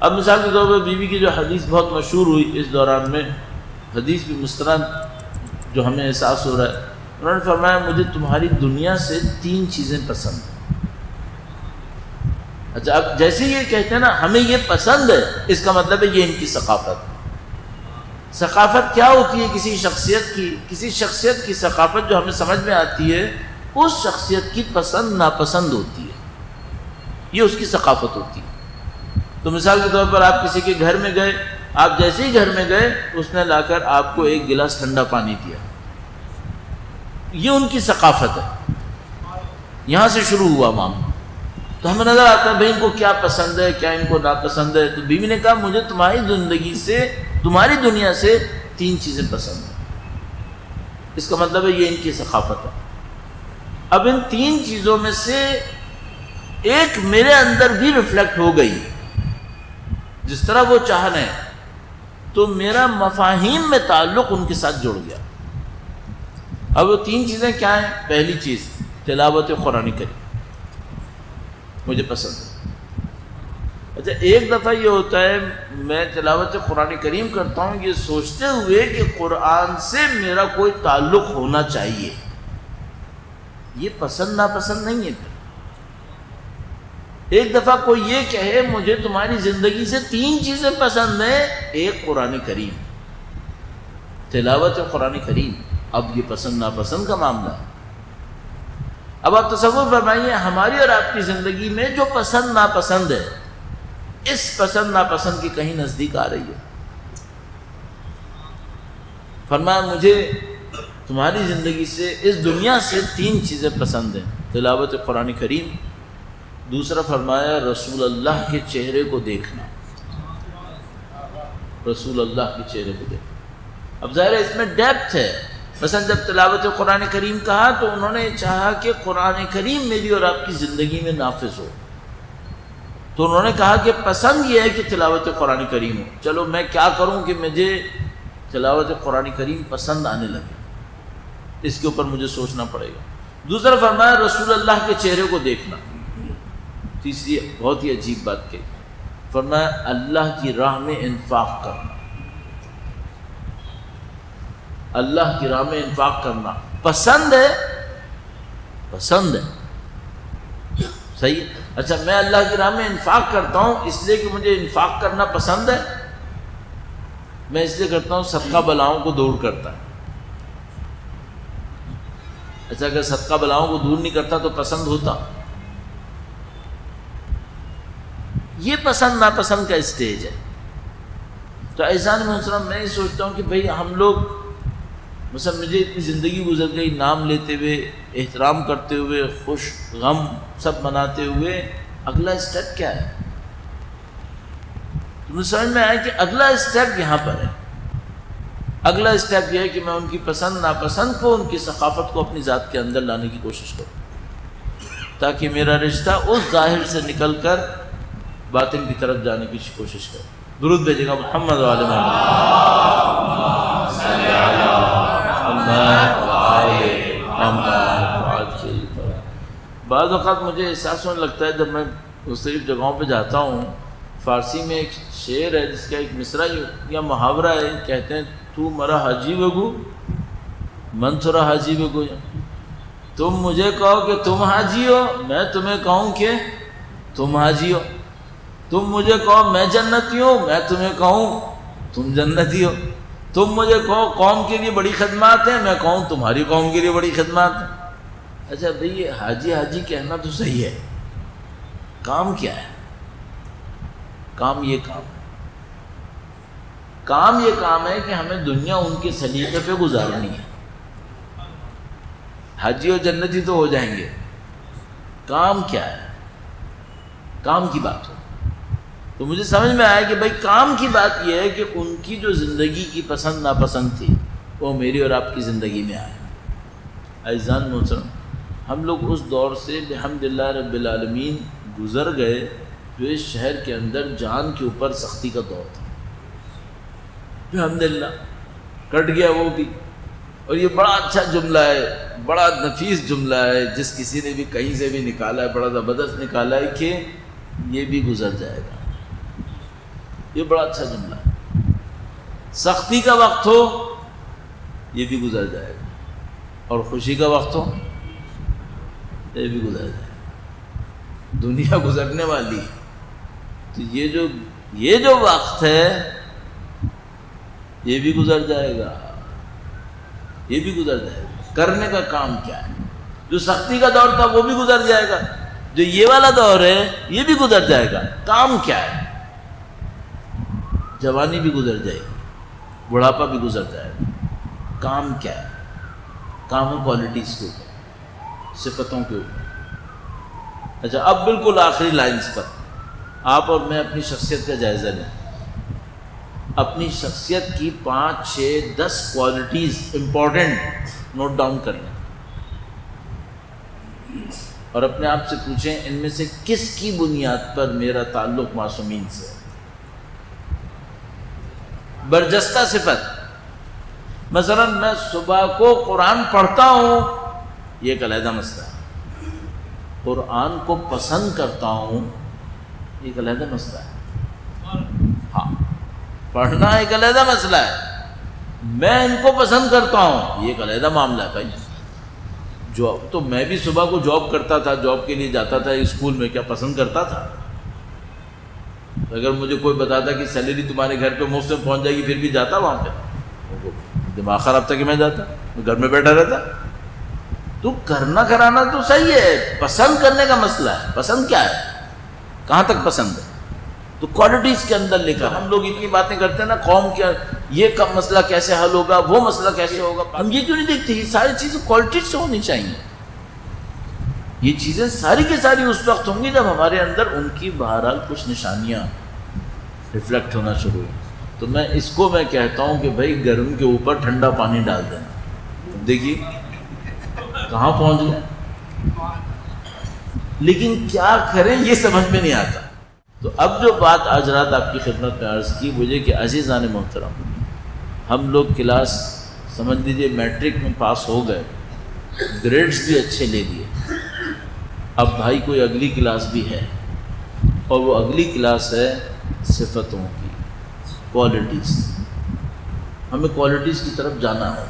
اب مثال کے طور پر بیوی کی جو حدیث بہت مشہور ہوئی اس دوران میں، حدیث بھی مستند جو ہمیں احساس ہو رہا ہے، انہوں نے فرمایا مجھے تمہاری دنیا سے 3 چیزیں پسند ہیں۔ اچھا، اب جیسے یہ کہتے ہیں نا ہمیں یہ پسند ہے، اس کا مطلب ہے یہ ان کی ثقافت۔ ثقافت کیا ہوتی ہے کسی شخصیت کی ثقافت جو ہمیں سمجھ میں آتی ہے، اس شخصیت کی پسند ناپسند ہوتی ہے، یہ اس کی ثقافت ہوتی ہے۔ تو مثال کے طور پر آپ کسی کے گھر میں گئے، آپ جیسے ہی گھر میں گئے اس نے لا کر آپ کو ایک گلاس ٹھنڈا پانی دیا، یہ ان کی ثقافت ہے، یہاں سے شروع ہوا معاملہ۔ تو ہمیں نظر آتا ہے بھائی ان کو کیا پسند ہے، کیا ان کو ناپسند ہے۔ تو بیوی نے کہا مجھے تمہاری زندگی سے، تمہاری دنیا سے 3 چیزیں پسند ہیں، اس کا مطلب ہے یہ ان کی ثقافت ہے۔ اب ان 3 چیزوں میں سے ایک میرے اندر بھی ریفلیکٹ ہو گئی، جس طرح وہ چاہ رہے ہیں، تو میرا مفاہیم میں تعلق ان کے ساتھ جڑ گیا۔ اب وہ 3 چیزیں کیا ہیں؟ پہلی چیز تلاوت قرآن کریم مجھے پسند ہے۔ اچھا، ایک دفعہ یہ ہوتا ہے میں تلاوت قرآن کریم کرتا ہوں یہ سوچتے ہوئے کہ قرآن سے میرا کوئی تعلق ہونا چاہیے، یہ پسند ناپسند نہیں ہے۔ ایک دفعہ کوئی یہ کہے مجھے تمہاری زندگی سے 3 چیزیں پسند ہیں، ایک قرآن کریم، تلاوت قرآن کریم، اب یہ پسند ناپسند کا معاملہ ہے۔ اب آپ تصور فرمائیے ہماری اور آپ کی زندگی میں جو پسند ناپسند ہے، اس پسند ناپسند کی کہیں نزدیک آ رہی ہے۔ فرمایا مجھے تمہاری زندگی سے، اس دنیا سے 3 چیزیں پسند ہیں، تلاوت قرآن کریم، دوسرا فرمایا رسول اللہ کے چہرے کو دیکھنا، رسول اللہ کے چہرے کو دیکھنا۔ اب ظاہر ہے اس میں ڈیپتھ ہے، مثلا جب تلاوت قرآن کریم کہا تو انہوں نے چاہا کہ قرآن کریم میری اور آپ کی زندگی میں نافذ ہو، تو انہوں نے کہا کہ پسند یہ ہے کہ تلاوت قرآن کریم ہو، چلو میں کیا کروں کہ مجھے تلاوت قرآن کریم پسند آنے لگے، اس کے اوپر مجھے سوچنا پڑے گا۔ دوسرا فرمایا رسول اللہ کے چہرے کو دیکھنا۔ تیسری بہت ہی عجیب بات کہی، فرمایا اللہ کی راہ میں انفاق کرنا، اللہ کی راہ میں انفاق کرنا پسند ہے، پسند ہے، صحیح ہے۔ اچھا، میں اللہ کی راہ میں انفاق کرتا ہوں اس لیے کہ مجھے انفاق کرنا پسند ہے، میں اس لیے کرتا ہوں صدقہ بلاؤں کو دور کرتا ہے۔ اچھا، اگر صدقہ بلاؤں کو دور نہیں کرتا تو پسند ہوتا؟ یہ پسند ناپسند کا اسٹیج ہے۔ تو عزیزان محترم، میں یہ سوچتا ہوں کہ بھئی ہم لوگ، مثلا مجھے اتنی زندگی گزر گئی نام لیتے ہوئے، احترام کرتے ہوئے، خوش غم سب مناتے ہوئے، اگلا اسٹیپ کیا ہے؟ تو مجھے سمجھ میں آیا کہ اگلا اسٹیپ یہاں پر ہے۔ اگلا اسٹیپ یہ ہے کہ میں ان کی پسند ناپسند کو، ان کی ثقافت کو اپنی ذات کے اندر لانے کی کوشش کروں، تاکہ میرا رشتہ اس ظاہر سے نکل کر باطن کی طرف جانے کی کوشش کرے۔ درود بھیجے گا محمد و آل محمد۔ بعض اوقات مجھے احساس ہونے لگتا ہے جب میں مختلف جگہوں پہ جاتا ہوں، فارسی میں ایک شعر ہے جس کا ایک مصرع یا محاورہ ہے، کہتے ہیں تو مرا حاجی بگو من تھرا حاجی بگو، تم مجھے کہو کہ تم حاجی ہو، میں تمہیں کہوں کہ تم حاجی ہو، تم مجھے کہو میں جنتی ہوں، میں تمہیں کہوں تم جنتی ہو، تم مجھے کہو قوم کے لیے بڑی خدمات ہیں، میں کہوں تمہاری قوم کے لیے بڑی خدمات ہیں۔ اچھا بھئی یہ حاجی حاجی کہنا تو صحیح ہے، کام کیا ہے؟ کام یہ کام ہے کہ ہمیں دنیا ان کے سلیقے پہ گزارنی ہے۔ حاجی اور جنتی تو ہو جائیں گے، کام کیا ہے؟ کام کی بات ہو تو مجھے سمجھ میں آیا کہ بھائی کام کی بات یہ ہے کہ ان کی جو زندگی کی پسند ناپسند تھی وہ میری اور آپ کی زندگی میں آئے۔ عزیزان محترم، ہم لوگ اس دور سے بحمدللہ رب العالمین گزر گئے جو اس شہر کے اندر جان کے اوپر سختی کا دور تھا، الحمدللہ کٹ گیا وہ بھی۔ اور یہ بڑا اچھا جملہ ہے، بڑا نفیس جملہ ہے، جس کسی نے بھی کہیں سے بھی نکالا ہے، بڑا زبردست نکالا ہے کہ یہ بھی گزر جائے گا، یہ بڑا اچھا جملہ ہے. سختی کا وقت ہو یہ بھی گزر جائے گا، اور خوشی کا وقت ہو یہ بھی گزر جائے گا. دنیا گزرنے والی ہے، تو یہ جو وقت ہے یہ بھی گزر جائے گا، یہ بھی گزر جائے گا. کرنے کا کام کیا ہے؟ جو سختی کا دور تھا وہ بھی گزر جائے گا، جو یہ والا دور ہے یہ بھی گزر جائے گا. کام کیا ہے؟ جوانی بھی گزر جائے گی، بڑھاپا بھی گزر جائے گا. کام کیا ہے؟ کام ہے کوالٹیز کے اوپر، صفتوں کے اوپر. اچھا، اب بالکل آخری لائنز پر آپ اور میں اپنی شخصیت کا جائزہ لیں. اپنی شخصیت کی 5 6 10 کوالٹیز امپورٹنٹ نوٹ ڈاؤن کر لیں، اور اپنے آپ سے پوچھیں ان میں سے کس کی بنیاد پر میرا تعلق معصومین سے ہے. برجستہ صفت، مثلا میں صبح کو قرآن پڑھتا ہوں، یہ ایک علیحدہ مسئلہ ہے. قرآن کو پسند کرتا ہوں، یہ ایک علیحدہ مسئلہ ہے. ہاں، پڑھنا ایک علیحدہ مسئلہ ہے. میں ان کو پسند کرتا ہوں، یہ ایک علیحدہ معاملہ ہے. بھائی جاب تو میں بھی صبح کو جاب کرتا تھا، جاب کے لیے جاتا تھا اسکول میں، کیا پسند کرتا تھا؟ اگر مجھے کوئی بتاتا کہ سیلری تمہارے گھر پہ مفت میں پہنچ جائے گی پھر بھی جاتا وہاں پہ؟ دماغ خراب تھا کہ میں جاتا، گھر میں بیٹھا رہتا. تو کرنا کرانا تو صحیح ہے، پسند کرنے کا مسئلہ ہے. پسند کیا ہے؟ کہاں تک پسند ہے؟ تو کوالٹیز کے اندر لکھا. ہم لوگ اتنی باتیں کرتے ہیں نا، قوم کیا یہ کب مسئلہ کیسے حل ہوگا، وہ مسئلہ کیسے ہوگا. ہم یہ کیوں نہیں دیکھتے؟ یہ ساری چیزیں کوالٹیز سے ہونی چاہیے. یہ چیزیں ساری کی ساری اس وقت ہوں گی جب ہمارے اندر ان کی بہرحال کچھ نشانیاں ریفلیکٹ ہونا شروع ہوئی. تو میں اس کو میں کہتا ہوں کہ بھائی گرم کے اوپر ٹھنڈا پانی ڈال دینا. دیکھیے کہاں پہنچ گئے. لیکن کیا کریں یہ سمجھ میں نہیں آتا. تو اب جو بات آج رات آپ کی خدمت میں عرض کی وہ یہ کہ عزیزان محترم، ہم لوگ کلاس سمجھ لیجیے میٹرک میں پاس ہو گئے، گریڈز بھی اچھے لے لیے. اب بھائی کوئی اگلی کلاس بھی ہے، اور وہ اگلی کلاس ہے صفتوں کی، کوالٹیز. ہمیں کوالٹیز کی طرف جانا ہے.